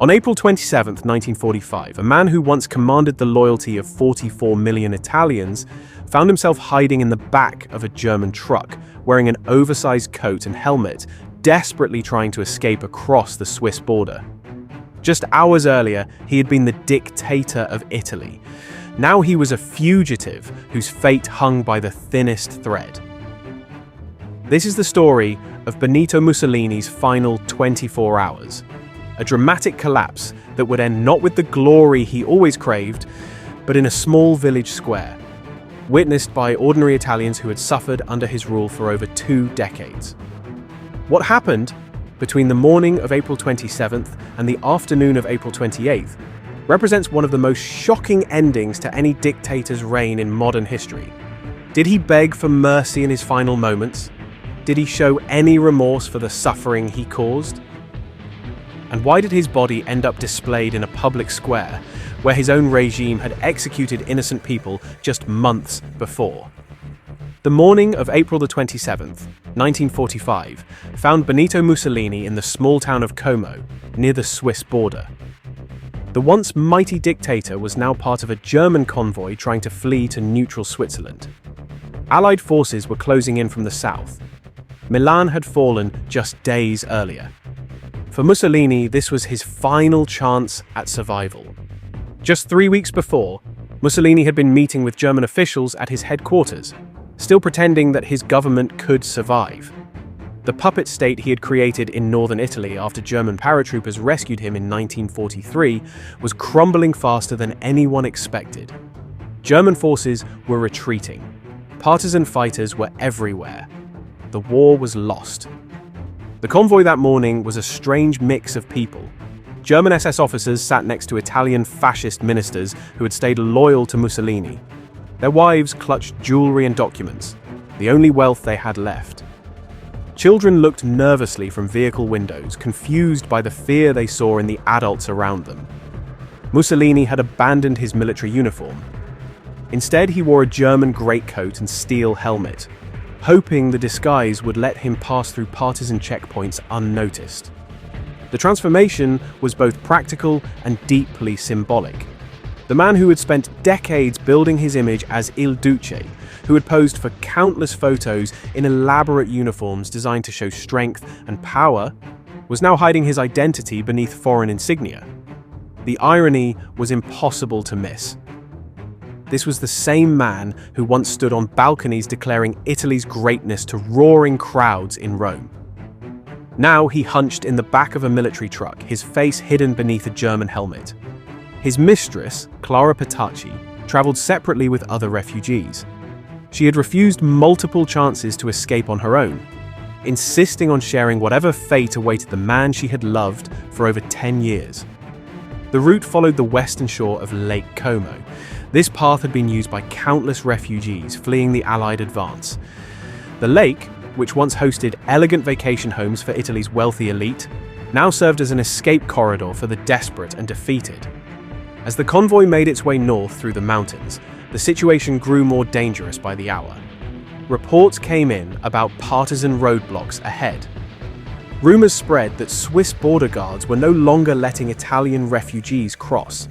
On April 27, 1945, a man who once commanded the loyalty of 44 million Italians found himself hiding in the back of a German truck, wearing an oversized coat and helmet, desperately trying to escape across the Swiss border. Just hours earlier, he had been the dictator of Italy. Now he was a fugitive whose fate hung by the thinnest thread. This is the story of Benito Mussolini's final 24 hours. A dramatic collapse that would end not with the glory he always craved, but in a small village square, witnessed by ordinary Italians who had suffered under his rule for over 2 decades. What happened between the morning of April 27th and the afternoon of April 28th represents one of the most shocking endings to any dictator's reign in modern history. Did he beg for mercy in his final moments? Did he show any remorse for the suffering he caused? And why did his body end up displayed in a public square where his own regime had executed innocent people just months before? The morning of April the 27th, 1945, found Benito Mussolini in the small town of Como, near the Swiss border. The once mighty dictator was now part of a German convoy trying to flee to neutral Switzerland. Allied forces were closing in from the south. Milan had fallen just days earlier. For Mussolini, this was his final chance at survival. Just 3 weeks before, Mussolini had been meeting with German officials at his headquarters, still pretending that his government could survive. The puppet state he had created in northern Italy after German paratroopers rescued him in 1943 was crumbling faster than anyone expected. German forces were retreating. Partisan fighters were everywhere. The war was lost. The convoy that morning was a strange mix of people. German SS officers sat next to Italian fascist ministers who had stayed loyal to Mussolini. Their wives clutched jewelry and documents, the only wealth they had left. Children looked nervously from vehicle windows, confused by the fear they saw in the adults around them. Mussolini had abandoned his military uniform. Instead, he wore a German greatcoat and steel helmet, hoping the disguise would let him pass through partisan checkpoints unnoticed. The transformation was both practical and deeply symbolic. The man who had spent decades building his image as Il Duce, who had posed for countless photos in elaborate uniforms designed to show strength and power, was now hiding his identity beneath foreign insignia. The irony was impossible to miss. This was the same man who once stood on balconies declaring Italy's greatness to roaring crowds in Rome. Now he hunched in the back of a military truck, his face hidden beneath a German helmet. His mistress, Clara Petacci, traveled separately with other refugees. She had refused multiple chances to escape on her own, insisting on sharing whatever fate awaited the man she had loved for over 10 years. The route followed the western shore of Lake Como. This path had been used by countless refugees fleeing the Allied advance. The lake, which once hosted elegant vacation homes for Italy's wealthy elite, now served as an escape corridor for the desperate and defeated. As the convoy made its way north through the mountains, the situation grew more dangerous by the hour. Reports came in about partisan roadblocks ahead. Rumors spread that Swiss border guards were no longer letting Italian refugees cross.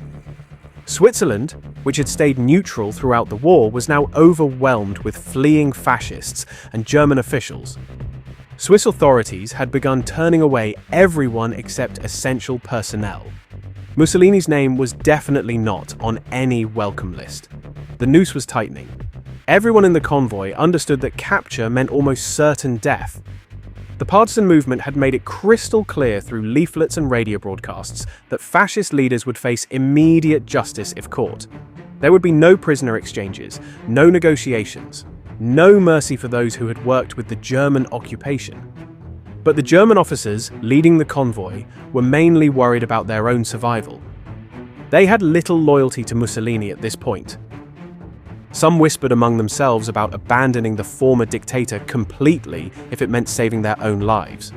Switzerland, which had stayed neutral throughout the war, was now overwhelmed with fleeing fascists and German officials. Swiss authorities had begun turning away everyone except essential personnel. Mussolini's name was definitely not on any welcome list. The noose was tightening. Everyone in the convoy understood that capture meant almost certain death. The partisan movement had made it crystal clear through leaflets and radio broadcasts that fascist leaders would face immediate justice if caught. There would be no prisoner exchanges, no negotiations, no mercy for those who had worked with the German occupation. But the German officers leading the convoy were mainly worried about their own survival. They had little loyalty to Mussolini at this point. Some whispered among themselves about abandoning the former dictator completely if it meant saving their own lives.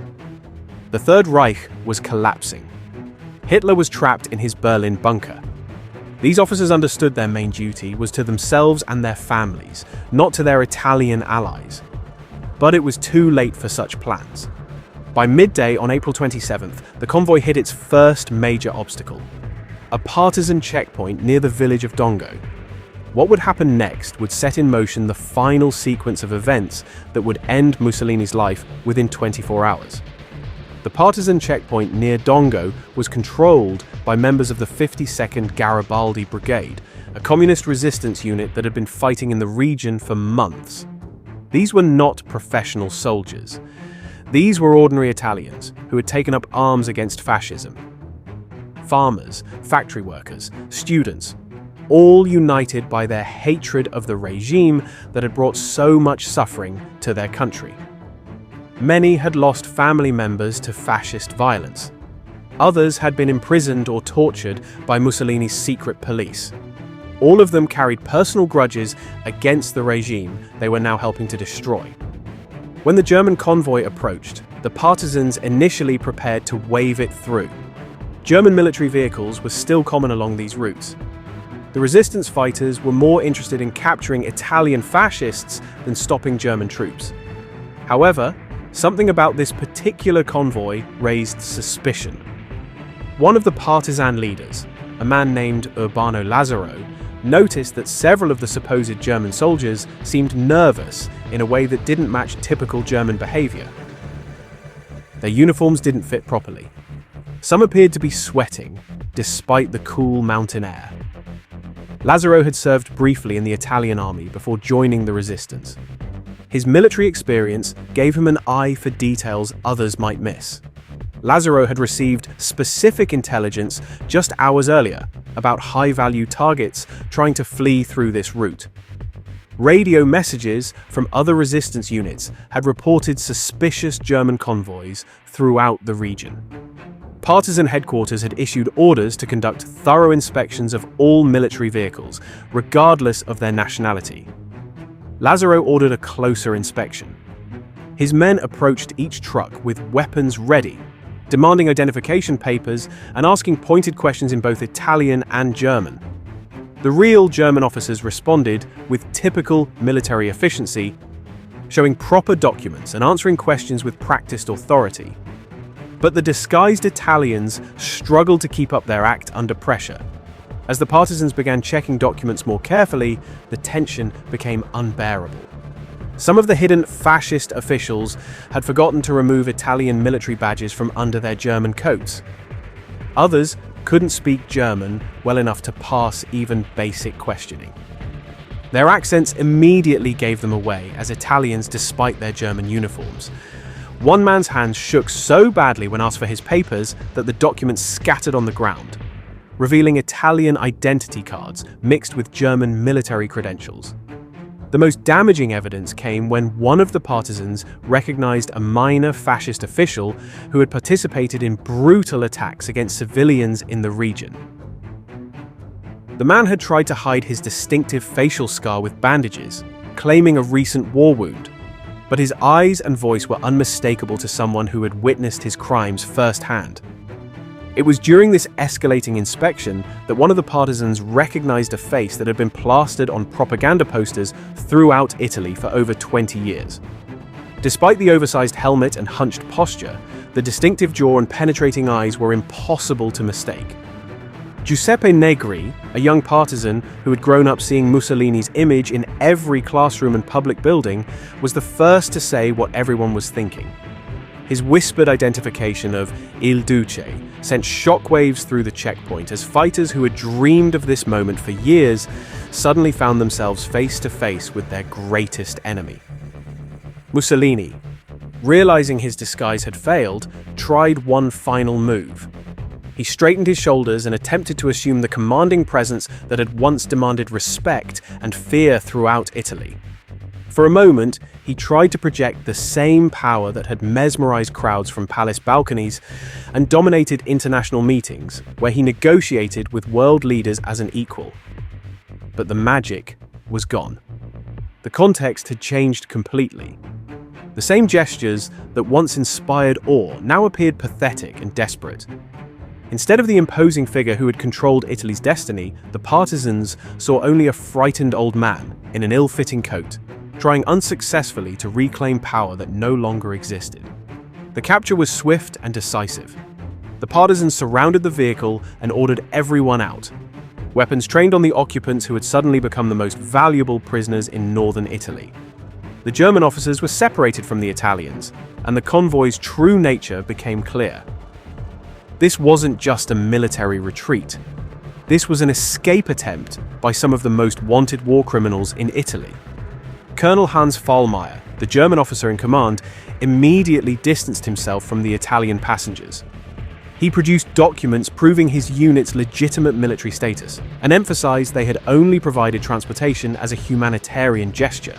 The Third Reich was collapsing. Hitler was trapped in his Berlin bunker. These officers understood their main duty was to themselves and their families, not to their Italian allies. But it was too late for such plans. By midday on April 27th, the convoy hit its first major obstacle, a partisan checkpoint near the village of Dongo. What would happen next would set in motion the final sequence of events that would end Mussolini's life within 24 hours. The partisan checkpoint near Dongo was controlled by members of the 52nd Garibaldi Brigade, a communist resistance unit that had been fighting in the region for months. These were not professional soldiers. These were ordinary Italians who had taken up arms against fascism. Farmers, factory workers, students, all united by their hatred of the regime that had brought so much suffering to their country. Many had lost family members to fascist violence. Others had been imprisoned or tortured by Mussolini's secret police. All of them carried personal grudges against the regime they were now helping to destroy. When the German convoy approached, the partisans initially prepared to wave it through. German military vehicles were still common along these routes. The resistance fighters were more interested in capturing Italian fascists than stopping German troops. However, something about this particular convoy raised suspicion. One of the partisan leaders, a man named Urbano Lazzaro, noticed that several of the supposed German soldiers seemed nervous in a way that didn't match typical German behavior. Their uniforms didn't fit properly. Some appeared to be sweating, despite the cool mountain air. Lazzaro had served briefly in the Italian army before joining the resistance. His military experience gave him an eye for details others might miss. Lazzaro had received specific intelligence just hours earlier about high-value targets trying to flee through this route. Radio messages from other resistance units had reported suspicious German convoys throughout the region. Partisan headquarters had issued orders to conduct thorough inspections of all military vehicles, regardless of their nationality. Lazzaro ordered a closer inspection. His men approached each truck with weapons ready, demanding identification papers and asking pointed questions in both Italian and German. The real German officers responded with typical military efficiency, showing proper documents and answering questions with practiced authority. But the disguised Italians struggled to keep up their act under pressure. As the partisans began checking documents more carefully, the tension became unbearable. Some of the hidden fascist officials had forgotten to remove Italian military badges from under their German coats. Others couldn't speak German well enough to pass even basic questioning. Their accents immediately gave them away as Italians despite their German uniforms. One man's hands shook so badly when asked for his papers that the documents scattered on the ground, revealing Italian identity cards mixed with German military credentials. The most damaging evidence came when one of the partisans recognized a minor fascist official who had participated in brutal attacks against civilians in the region. The man had tried to hide his distinctive facial scar with bandages, claiming a recent war wound, but his eyes and voice were unmistakable to someone who had witnessed his crimes firsthand. It was during this escalating inspection that one of the partisans recognized a face that had been plastered on propaganda posters throughout Italy for over 20 years. Despite the oversized helmet and hunched posture, the distinctive jaw and penetrating eyes were impossible to mistake. Giuseppe Negri, a young partisan who had grown up seeing Mussolini's image in every classroom and public building, was the first to say what everyone was thinking. His whispered identification of Il Duce sent shockwaves through the checkpoint as fighters who had dreamed of this moment for years suddenly found themselves face to face with their greatest enemy. Mussolini, realizing his disguise had failed, tried one final move. He straightened his shoulders and attempted to assume the commanding presence that had once demanded respect and fear throughout Italy. For a moment, he tried to project the same power that had mesmerized crowds from palace balconies and dominated international meetings, where he negotiated with world leaders as an equal. But the magic was gone. The context had changed completely. The same gestures that once inspired awe now appeared pathetic and desperate. Instead of the imposing figure who had controlled Italy's destiny, the partisans saw only a frightened old man in an ill-fitting coat, trying unsuccessfully to reclaim power that no longer existed. The capture was swift and decisive. The partisans surrounded the vehicle and ordered everyone out. Weapons trained on the occupants who had suddenly become the most valuable prisoners in northern Italy. The German officers were separated from the Italians, and the convoy's true nature became clear. This wasn't just a military retreat. This was an escape attempt by some of the most wanted war criminals in Italy. Colonel Hans Fahlmeier, the German officer in command, immediately distanced himself from the Italian passengers. He produced documents proving his unit's legitimate military status and emphasized they had only provided transportation as a humanitarian gesture.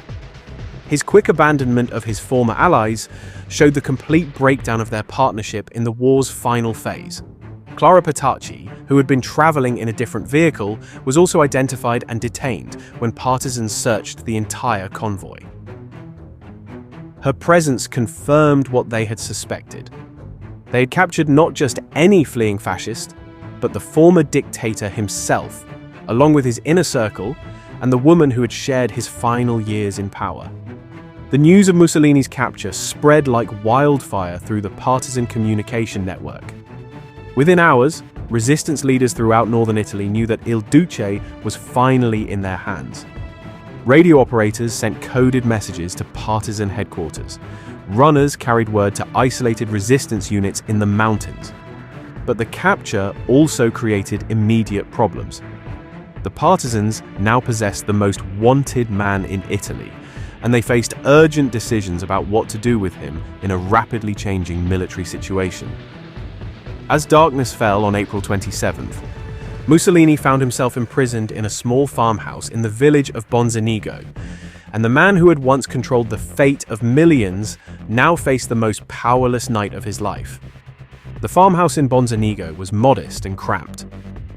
His quick abandonment of his former allies showed the complete breakdown of their partnership in the war's final phase. Clara Petacci, who had been traveling in a different vehicle, was also identified and detained when partisans searched the entire convoy. Her presence confirmed what they had suspected. They had captured not just any fleeing fascist, but the former dictator himself, along with his inner circle and the woman who had shared his final years in power. The news of Mussolini's capture spread like wildfire through the partisan communication network. Within hours, resistance leaders throughout northern Italy knew that Il Duce was finally in their hands. Radio operators sent coded messages to partisan headquarters. Runners carried word to isolated resistance units in the mountains. But the capture also created immediate problems. The partisans now possessed the most wanted man in Italy, and they faced urgent decisions about what to do with him in a rapidly changing military situation. As darkness fell on April 27th, Mussolini found himself imprisoned in a small farmhouse in the village of Bonzanigo, and the man who had once controlled the fate of millions now faced the most powerless night of his life. The farmhouse in Bonzanigo was modest and cramped,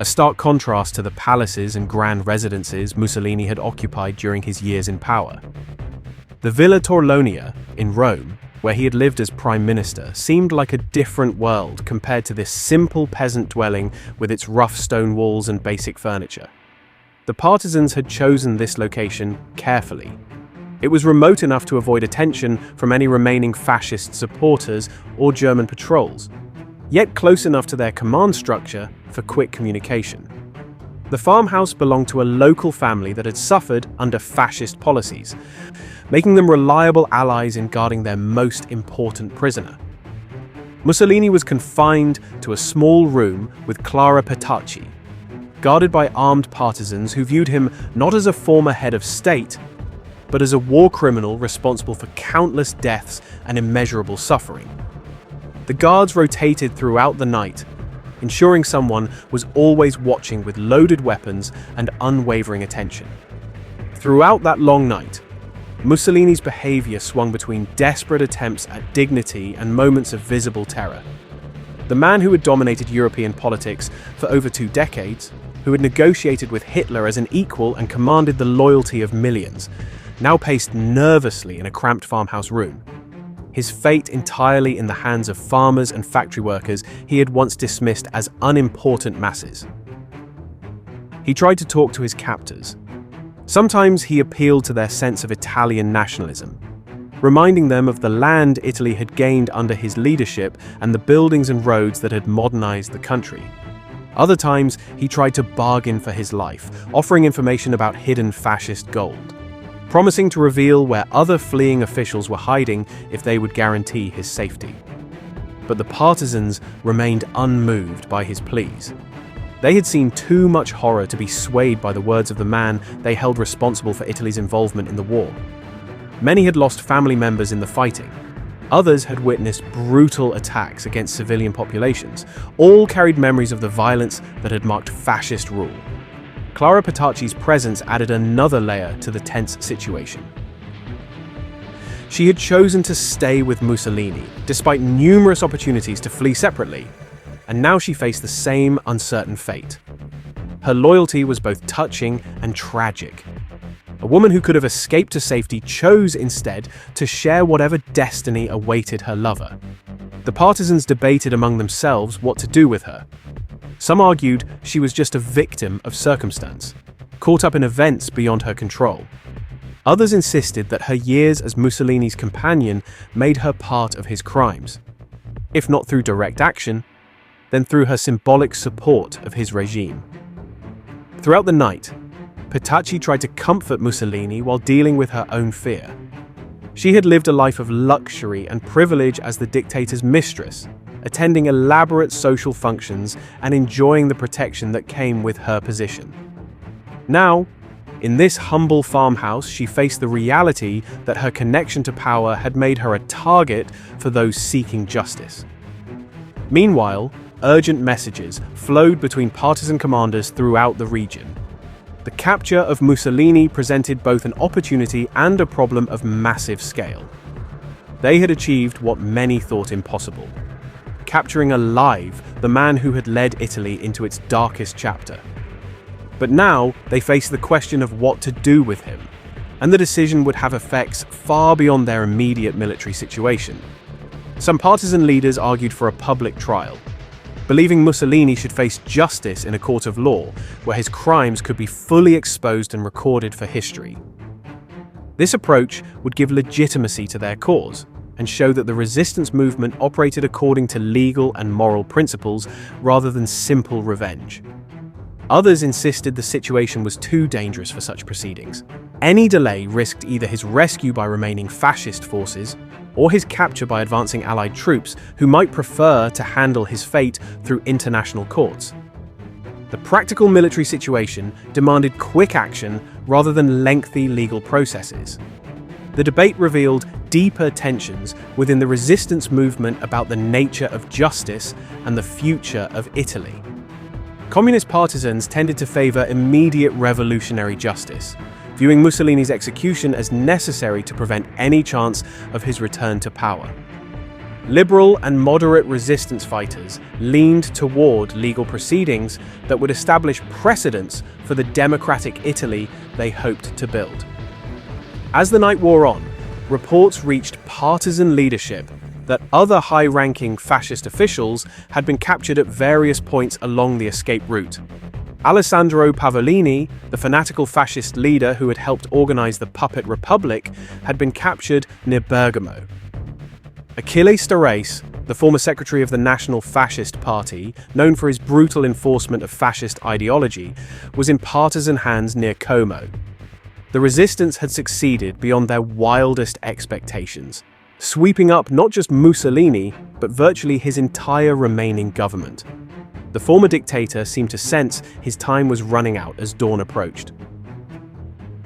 a stark contrast to the palaces and grand residences Mussolini had occupied during his years in power. The Villa Torlonia in Rome, where he had lived as prime minister, seemed like a different world compared to this simple peasant dwelling with its rough stone walls and basic furniture. The partisans had chosen this location carefully. It was remote enough to avoid attention from any remaining fascist supporters or German patrols, yet close enough to their command structure for quick communication. The farmhouse belonged to a local family that had suffered under fascist policies, making them reliable allies in guarding their most important prisoner. Mussolini was confined to a small room with Clara Petacci, guarded by armed partisans who viewed him not as a former head of state, but as a war criminal responsible for countless deaths and immeasurable suffering. The guards rotated throughout the night, ensuring someone was always watching with loaded weapons and unwavering attention. Throughout that long night, Mussolini's behavior swung between desperate attempts at dignity and moments of visible terror. The man who had dominated European politics for over 2 decades, who had negotiated with Hitler as an equal and commanded the loyalty of millions, now paced nervously in a cramped farmhouse room. His fate entirely in the hands of farmers and factory workers he had once dismissed as unimportant masses. He tried to talk to his captors. Sometimes he appealed to their sense of Italian nationalism, reminding them of the land Italy had gained under his leadership and the buildings and roads that had modernized the country. Other times, he tried to bargain for his life, offering information about hidden fascist gold, promising to reveal where other fleeing officials were hiding if they would guarantee his safety. But the partisans remained unmoved by his pleas. They had seen too much horror to be swayed by the words of the man they held responsible for Italy's involvement in the war. Many had lost family members in the fighting. Others had witnessed brutal attacks against civilian populations. All carried memories of the violence that had marked fascist rule. Clara Petacci's presence added another layer to the tense situation. She had chosen to stay with Mussolini, despite numerous opportunities to flee separately, and now she faced the same uncertain fate. Her loyalty was both touching and tragic. A woman who could have escaped to safety chose instead to share whatever destiny awaited her lover. The partisans debated among themselves what to do with her. Some argued she was just a victim of circumstance, caught up in events beyond her control. Others insisted that her years as Mussolini's companion made her part of his crimes. if not through direct action, then through her symbolic support of his regime. Throughout the night, Petacci tried to comfort Mussolini while dealing with her own fear. She had lived a life of luxury and privilege as the dictator's mistress, attending elaborate social functions and enjoying the protection that came with her position. Now, in this humble farmhouse, she faced the reality that her connection to power had made her a target for those seeking justice. Meanwhile, urgent messages flowed between partisan commanders throughout the region. The capture of Mussolini presented both an opportunity and a problem of massive scale. They had achieved what many thought impossible, capturing alive the man who had led Italy into its darkest chapter. But now they faced the question of what to do with him, and the decision would have effects far beyond their immediate military situation. Some partisan leaders argued for a public trial, believing Mussolini should face justice in a court of law, where his crimes could be fully exposed and recorded for history. This approach would give legitimacy to their cause and show that the resistance movement operated according to legal and moral principles rather than simple revenge. Others insisted the situation was too dangerous for such proceedings. Any delay risked either his rescue by remaining fascist forces or his capture by advancing Allied troops who might prefer to handle his fate through international courts. The practical military situation demanded quick action rather than lengthy legal processes. The debate revealed deeper tensions within the resistance movement about the nature of justice and the future of Italy. Communist partisans tended to favor immediate revolutionary justice, viewing Mussolini's execution as necessary to prevent any chance of his return to power. Liberal and moderate resistance fighters leaned toward legal proceedings that would establish precedents for the democratic Italy they hoped to build. As the night wore on, reports reached partisan leadership that other high-ranking fascist officials had been captured at various points along the escape route. Alessandro Pavolini, the fanatical fascist leader who had helped organize the Puppet Republic, had been captured near Bergamo. Achille Starace, the former secretary of the National Fascist Party, known for his brutal enforcement of fascist ideology, was in partisan hands near Como. The resistance had succeeded beyond their wildest expectations, sweeping up not just Mussolini, but virtually his entire remaining government. The former dictator seemed to sense his time was running out as dawn approached.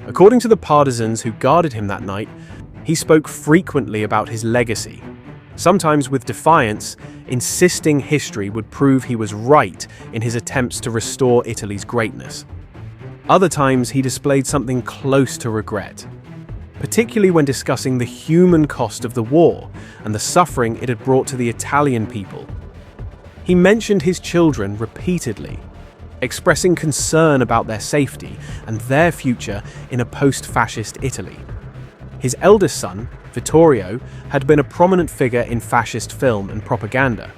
According to the partisans who guarded him that night, he spoke frequently about his legacy, sometimes with defiance, insisting history would prove he was right in his attempts to restore Italy's greatness. Other times he displayed something close to regret, particularly when discussing the human cost of the war and the suffering it had brought to the Italian people. He mentioned his children repeatedly, expressing concern about their safety and their future in a post-fascist Italy. His eldest son, Vittorio, had been a prominent figure in fascist film and propaganda.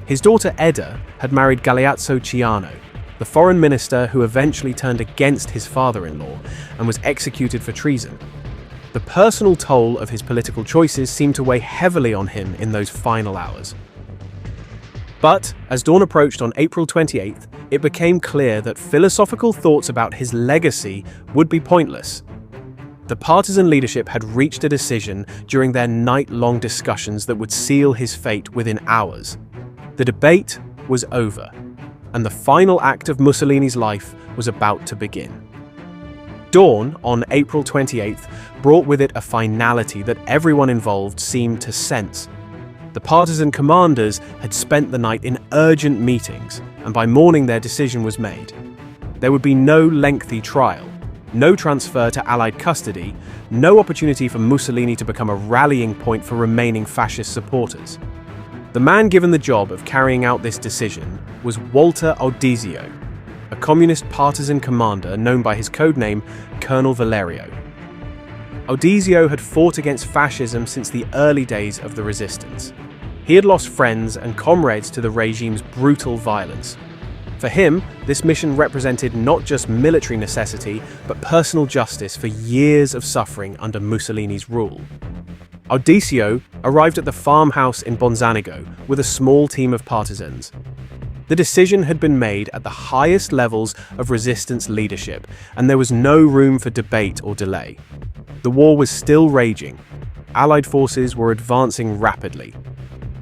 His daughter Edda had married Galeazzo Ciano, the foreign minister who eventually turned against his father-in-law and was executed for treason. The personal toll of his political choices seemed to weigh heavily on him in those final hours. But, as dawn approached on April 28th, it became clear that philosophical thoughts about his legacy would be pointless. The partisan leadership had reached a decision during their night-long discussions that would seal his fate within hours. The debate was over, and the final act of Mussolini's life was about to begin. Dawn on April 28th brought with it a finality that everyone involved seemed to sense. The partisan commanders had spent the night in urgent meetings, and by morning their decision was made. There would be no lengthy trial, no transfer to Allied custody, no opportunity for Mussolini to become a rallying point for remaining fascist supporters. The man given the job of carrying out this decision was Walter Audizio, a communist partisan commander known by his codename Colonel Valerio. Audizio had fought against fascism since the early days of the resistance. He had lost friends and comrades to the regime's brutal violence. For him, this mission represented not just military necessity, but personal justice for years of suffering under Mussolini's rule. Audicio arrived at the farmhouse in Bonzanigo with a small team of partisans. The decision had been made at the highest levels of resistance leadership, and there was no room for debate or delay. The war was still raging. Allied forces were advancing rapidly.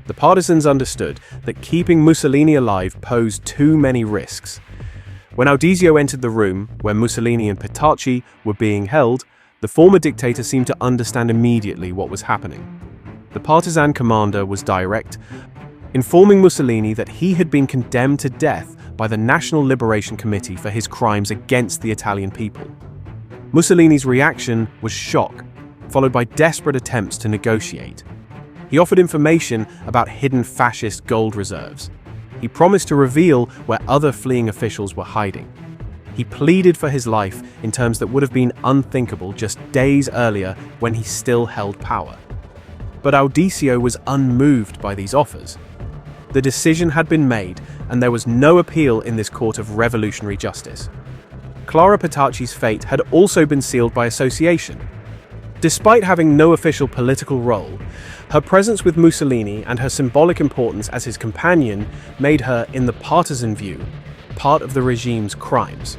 The partisans understood that keeping Mussolini alive posed too many risks. When Audicio entered the room where Mussolini and Petacci were being held, the former dictator seemed to understand immediately what was happening. The partisan commander was direct, informing Mussolini that he had been condemned to death by the National Liberation Committee for his crimes against the Italian people. Mussolini's reaction was shock, followed by desperate attempts to negotiate. He offered information about hidden fascist gold reserves. He promised to reveal where other fleeing officials were hiding. He pleaded for his life in terms that would have been unthinkable just days earlier when he still held power. But Audicio was unmoved by these offers. The decision had been made, and there was no appeal in this court of revolutionary justice. Clara Petacci's fate had also been sealed by association. Despite having no official political role, her presence with Mussolini and her symbolic importance as his companion made her, in the partisan view, part of the regime's crimes.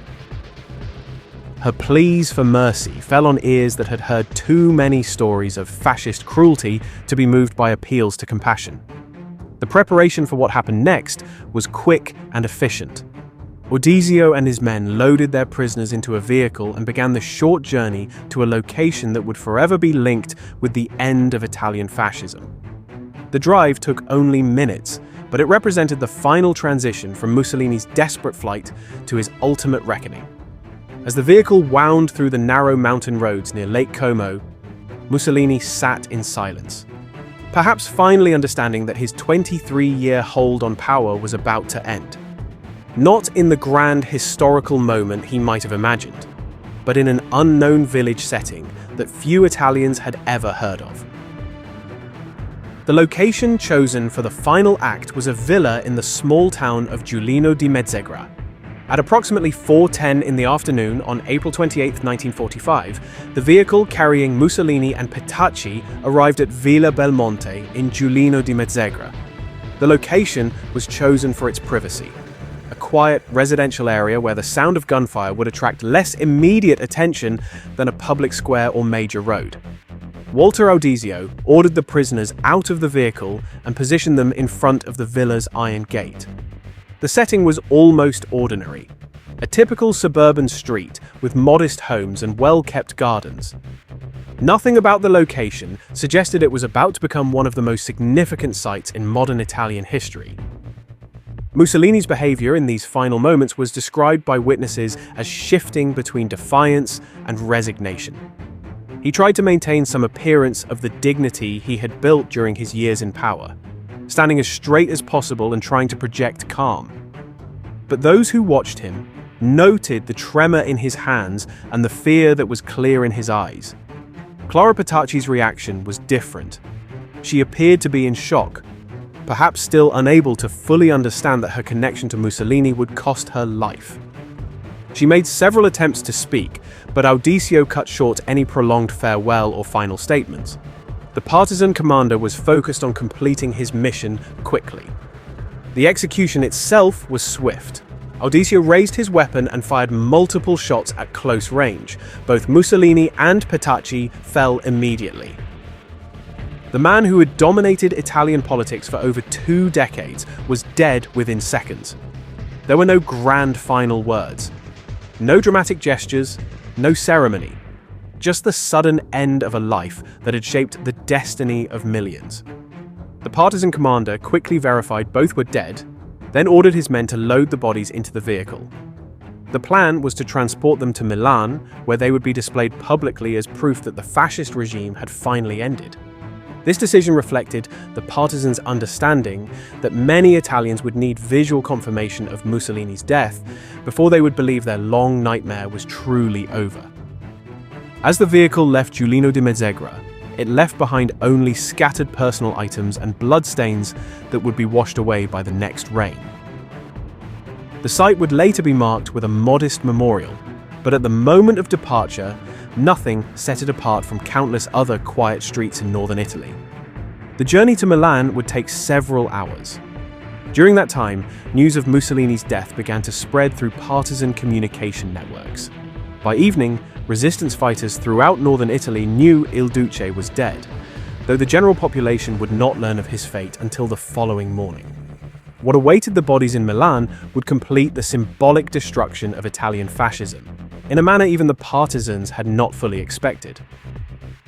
Her pleas for mercy fell on ears that had heard too many stories of fascist cruelty to be moved by appeals to compassion. The preparation for what happened next was quick and efficient. Audicio and his men loaded their prisoners into a vehicle and began the short journey to a location that would forever be linked with the end of Italian fascism. The drive took only minutes, but it represented the final transition from Mussolini's desperate flight to his ultimate reckoning. As the vehicle wound through the narrow mountain roads near Lake Como, Mussolini sat in silence, perhaps finally understanding that his 23-year hold on power was about to end. Not in the grand historical moment he might have imagined, but in an unknown village setting that few Italians had ever heard of. The location chosen for the final act was a villa in the small town of Giulino di Mezzegra. At approximately 4:10 in the afternoon on April 28, 1945, the vehicle carrying Mussolini and Petacci arrived at Villa Belmonte in Giulino di Mezzegra. The location was chosen for its privacy, a quiet residential area where the sound of gunfire would attract less immediate attention than a public square or major road. Walter Audicio ordered the prisoners out of the vehicle and positioned them in front of the villa's iron gate. The setting was almost ordinary, a typical suburban street with modest homes and well-kept gardens. Nothing about the location suggested it was about to become one of the most significant sites in modern Italian history. Mussolini's behavior in these final moments was described by witnesses as shifting between defiance and resignation. He tried to maintain some appearance of the dignity he had built during his years in power, standing as straight as possible and trying to project calm. But those who watched him noted the tremor in his hands and the fear that was clear in his eyes. Clara Petacci's reaction was different. She appeared to be in shock, perhaps still unable to fully understand that her connection to Mussolini would cost her life. She made several attempts to speak, but Audicio cut short any prolonged farewell or final statements. The partisan commander was focused on completing his mission quickly. The execution itself was swift. Audicio raised his weapon and fired multiple shots at close range. Both Mussolini and Petacci fell immediately. The man who had dominated Italian politics for over 2 decades was dead within seconds. There were no grand final words, no dramatic gestures, no ceremony. Just the sudden end of a life that had shaped the destiny of millions. The partisan commander quickly verified both were dead, then ordered his men to load the bodies into the vehicle. The plan was to transport them to Milan, where they would be displayed publicly as proof that the fascist regime had finally ended. This decision reflected the partisans' understanding that many Italians would need visual confirmation of Mussolini's death before they would believe their long nightmare was truly over. As the vehicle left Giulino di Mezzegra, it left behind only scattered personal items and bloodstains that would be washed away by the next rain. The site would later be marked with a modest memorial, But at the moment of departure, nothing set it apart from countless other quiet streets in northern Italy. The journey to Milan would take several hours. During that time, news of Mussolini's death began to spread through partisan communication networks. By evening, resistance fighters throughout northern Italy knew Il Duce was dead, though the general population would not learn of his fate until the following morning. What awaited the bodies in Milan would complete the symbolic destruction of Italian fascism, in a manner even the partisans had not fully expected.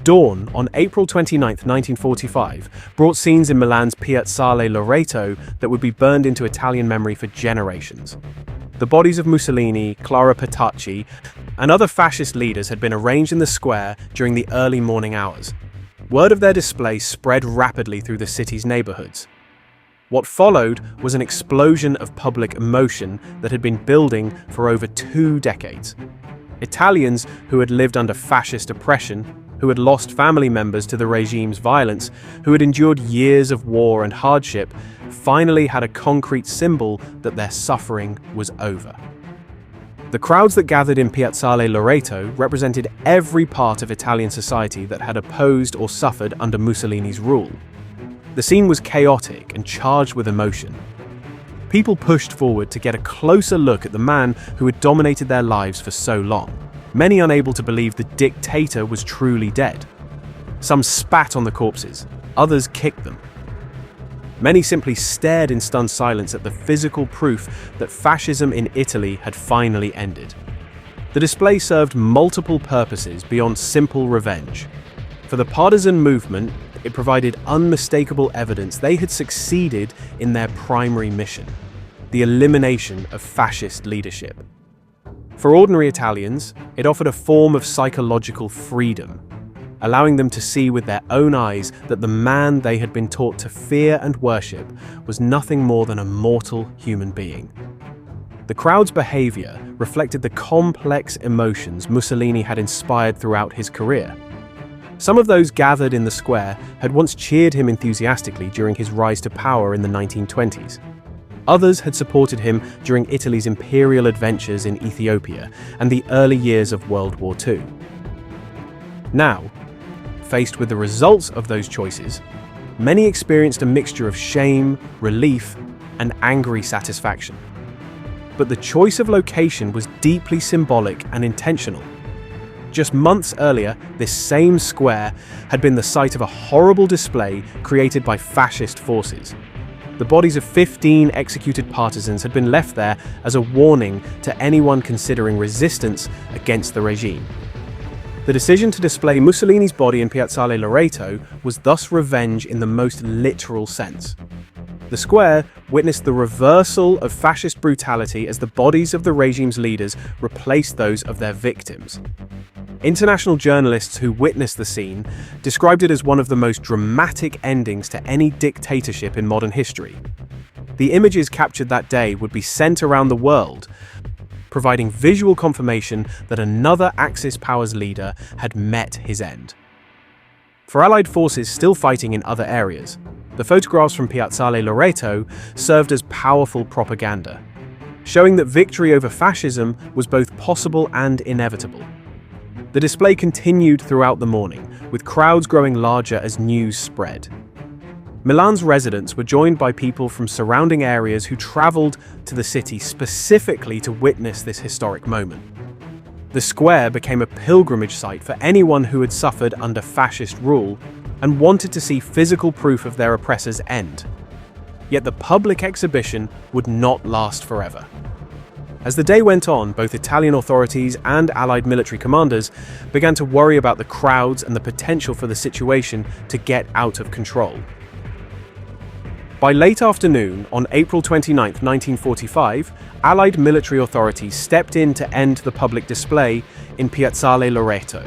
Dawn on April 29, 1945, brought scenes in Milan's Piazzale Loreto that would be burned into Italian memory for generations. The bodies of Mussolini, Clara Petacci, and other fascist leaders had been arranged in the square during the early morning hours. Word of their display spread rapidly through the city's neighborhoods. What followed was an explosion of public emotion that had been building for over 2 decades. Italians who had lived under fascist oppression, who had lost family members to the regime's violence, who had endured years of war and hardship, finally had a concrete symbol that their suffering was over. The crowds that gathered in Piazzale Loreto represented every part of Italian society that had opposed or suffered under Mussolini's rule. The scene was chaotic and charged with emotion. People pushed forward to get a closer look at the man who had dominated their lives for so long, many unable to believe the dictator was truly dead. Some spat on the corpses, others kicked them. Many simply stared in stunned silence at the physical proof that fascism in Italy had finally ended. The display served multiple purposes beyond simple revenge. For the partisan movement, it provided unmistakable evidence they had succeeded in their primary mission, the elimination of fascist leadership. For ordinary Italians, it offered a form of psychological freedom, allowing them to see with their own eyes that the man they had been taught to fear and worship was nothing more than a mortal human being. The crowd's behavior reflected the complex emotions Mussolini had inspired throughout his career. Some of those gathered in the square had once cheered him enthusiastically during his rise to power in the 1920s. Others had supported him during Italy's imperial adventures in Ethiopia and the early years of World War II. Now, faced with the results of those choices, many experienced a mixture of shame, relief, and angry satisfaction. But the choice of location was deeply symbolic and intentional. Just months earlier, this same square had been the site of a horrible display created by fascist forces. The bodies of 15 executed partisans had been left there as a warning to anyone considering resistance against the regime. The decision to display Mussolini's body in Piazzale Loreto was thus revenge in the most literal sense. The square witnessed the reversal of fascist brutality as the bodies of the regime's leaders replaced those of their victims. International journalists who witnessed the scene described it as one of the most dramatic endings to any dictatorship in modern history. The images captured that day would be sent around the world, providing visual confirmation that another Axis powers leader had met his end. For Allied forces still fighting in other areas, the photographs from Piazzale Loreto served as powerful propaganda, showing that victory over fascism was both possible and inevitable. The display continued throughout the morning, with crowds growing larger as news spread. Milan's residents were joined by people from surrounding areas who traveled to the city specifically to witness this historic moment. The square became a pilgrimage site for anyone who had suffered under fascist rule and wanted to see physical proof of their oppressor's end. Yet the public exhibition would not last forever. As the day went on, both Italian authorities and Allied military commanders began to worry about the crowds and the potential for the situation to get out of control. By late afternoon, on April 29, 1945, Allied military authorities stepped in to end the public display in Piazzale Loreto.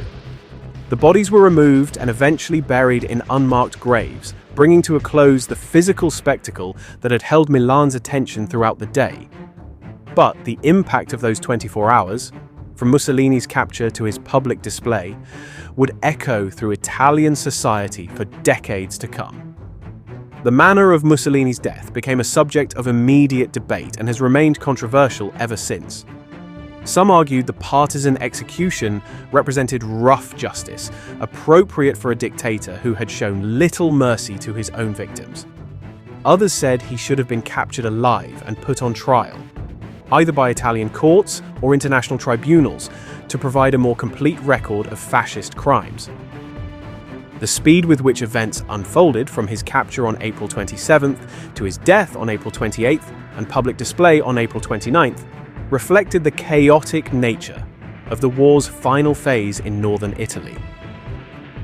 The bodies were removed and eventually buried in unmarked graves, bringing to a close the physical spectacle that had held Milan's attention throughout the day. But the impact of those 24 hours, from Mussolini's capture to his public display, would echo through Italian society for decades to come. The manner of Mussolini's death became a subject of immediate debate and has remained controversial ever since. Some argued the partisan execution represented rough justice, appropriate for a dictator who had shown little mercy to his own victims. Others said he should have been captured alive and put on trial, either by Italian courts or international tribunals, to provide a more complete record of fascist crimes. The speed with which events unfolded, from his capture on April 27th to his death on April 28th and public display on April 29th, reflected the chaotic nature of the war's final phase in northern Italy.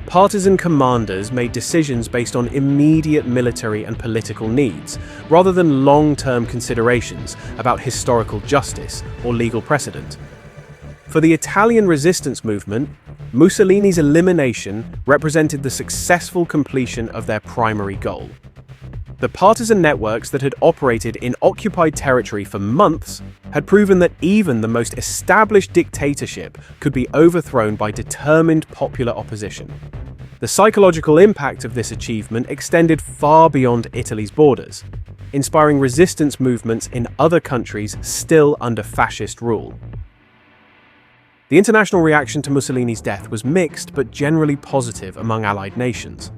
Partisan commanders made decisions based on immediate military and political needs, rather than long-term considerations about historical justice or legal precedent. For the Italian resistance movement, Mussolini's elimination represented the successful completion of their primary goal. The partisan networks that had operated in occupied territory for months had proven that even the most established dictatorship could be overthrown by determined popular opposition. The psychological impact of this achievement extended far beyond Italy's borders, inspiring resistance movements in other countries still under fascist rule. The international reaction to Mussolini's death was mixed but generally positive among Allied nations.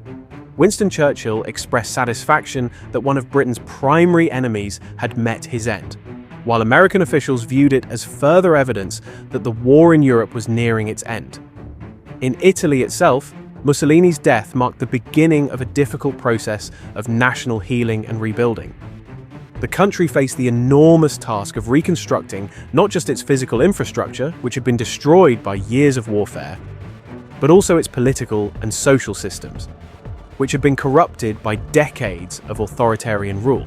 Winston Churchill expressed satisfaction that one of Britain's primary enemies had met his end, while American officials viewed it as further evidence that the war in Europe was nearing its end. In Italy itself, Mussolini's death marked the beginning of a difficult process of national healing and rebuilding. The country faced the enormous task of reconstructing not just its physical infrastructure, which had been destroyed by years of warfare, but also its political and social systems, which had been corrupted by decades of authoritarian rule.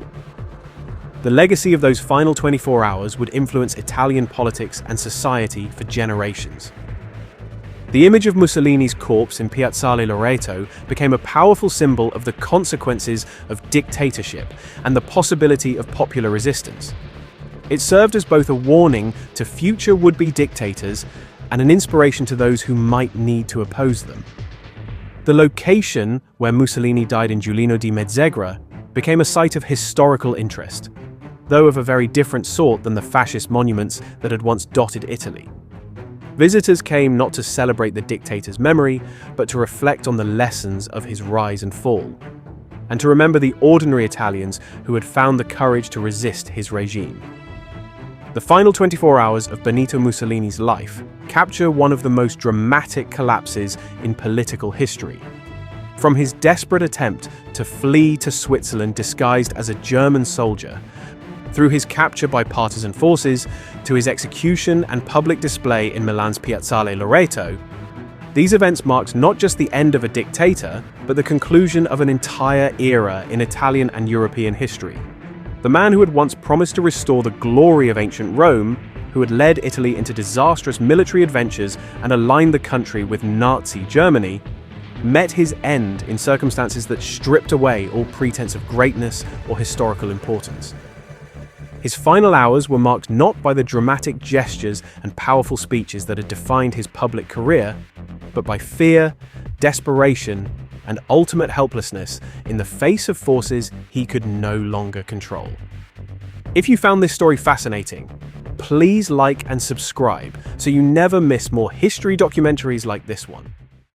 The legacy of those final 24 hours would influence Italian politics and society for generations. The image of Mussolini's corpse in Piazzale Loreto became a powerful symbol of the consequences of dictatorship and the possibility of popular resistance. It served as both a warning to future would-be dictators and an inspiration to those who might need to oppose them. The location where Mussolini died in Giulino di Mezzegra became a site of historical interest, though of a very different sort than the fascist monuments that had once dotted Italy. Visitors came not to celebrate the dictator's memory, but to reflect on the lessons of his rise and fall, and to remember the ordinary Italians who had found the courage to resist his regime. The final 24 hours of Benito Mussolini's life capture one of the most dramatic collapses in political history. From his desperate attempt to flee to Switzerland disguised as a German soldier, through his capture by partisan forces, to his execution and public display in Milan's Piazzale Loreto, these events marked not just the end of a dictator, but the conclusion of an entire era in Italian and European history. The man who had once promised to restore the glory of ancient Rome, who had led Italy into disastrous military adventures and aligned the country with Nazi Germany, met his end in circumstances that stripped away all pretense of greatness or historical importance. His final hours were marked not by the dramatic gestures and powerful speeches that had defined his public career, but by fear, desperation, and ultimate helplessness in the face of forces he could no longer control. If you found this story fascinating, please like and subscribe so you never miss more history documentaries like this one.